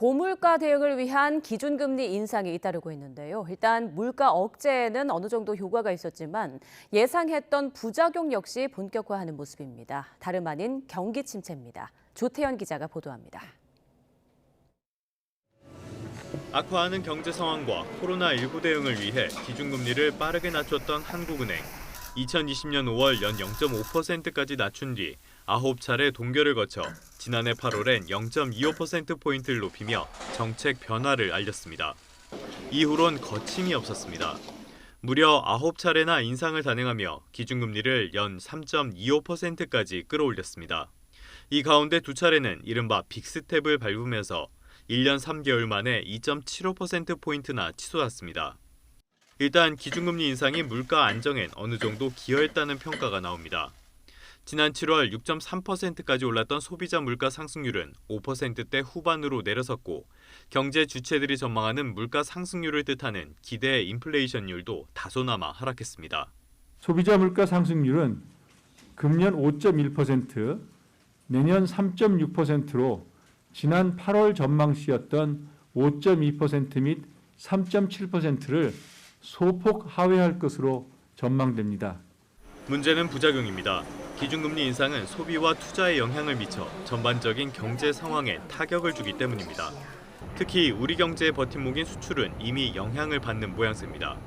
고물가 대응을 위한 기준금리 인상이 잇따르고 있는데요. 일단 물가 억제에는 어느 정도 효과가 있었지만 예상했던 부작용 역시 본격화하는 모습입니다. 다름 아닌 경기 침체입니다. 조태현 기자가 보도합니다. 악화하는 경제 상황과 코로나19 대응을 위해 기준금리를 빠르게 낮췄던 한국은행. 2020년 5월 연 0.5%까지 낮춘 뒤 9차례 동결을 거쳐 지난해 8월엔 0.25%포인트를 높이며 정책 변화를 알렸습니다. 이후론 거침이 없었습니다. 무려 9차례나 인상을 단행하며 기준금리를 연 3.25%까지 끌어올렸습니다. 이 가운데 2차례는 이른바 빅스텝을 밟으면서 1년 3개월 만에 2.75%포인트나 치솟았습니다. 일단 기준금리 인상이 물가 안정엔 어느 정도 기여했다는 평가가 나옵니다. 지난 7월 6.3%까지 올랐던 소비자 물가 상승률은 5%대 후반으로 내려섰고 경제 주체들이 전망하는 물가 상승률을 뜻하는 기대 인플레이션율도 다소나마 하락했습니다. 소비자 물가 상승률은 금년 5.1%, 내년 3.6%로 지난 8월 전망시였던 5.2% 및 3.7%를 소폭 하회할 것으로 전망됩니다. 문제는 부작용입니다. 기준금리 인상은 소비와 투자에 영향을 미쳐 전반적인 경제 상황에 타격을 주기 때문입니다. 특히 우리 경제의 버팀목인 수출은 이미 영향을 받는 모양새입니다.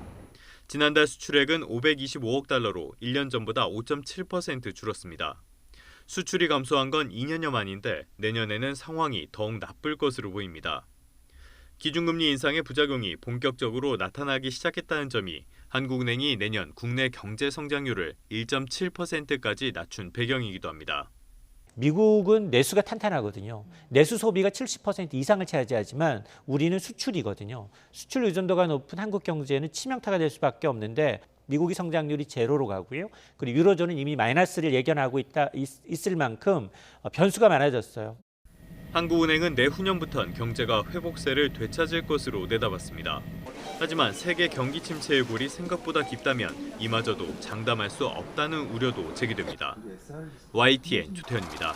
지난달 수출액은 525억 달러로 1년 전보다 5.7% 줄었습니다. 수출이 감소한 건 2년여 만인데 내년에는 상황이 더욱 나쁠 것으로 보입니다. 기준금리 인상의 부작용이 본격적으로 나타나기 시작했다는 점이 한국은행이 내년 국내 경제 성장률을 1.7%까지 낮춘 배경이기도 합니다. 미국은 내수가 탄탄하거든요. 내수 소비가 70% 이상을 차지하지만 우리는 수출이거든요. 수출 의존도가 높은 한국 경제는 치명타가 될 수밖에 없는데 미국이 성장률이 제로로 가고요. 그리고 유로존은 이미 마이너스를 예견하고 있을 만큼 변수가 많아졌어요. 한국은행은 내후년부터는 경제가 회복세를 되찾을 것으로 내다봤습니다. 하지만 세계 경기 침체의 골이 생각보다 깊다면 이마저도 장담할 수 없다는 우려도 제기됩니다. YTN 조태현입니다.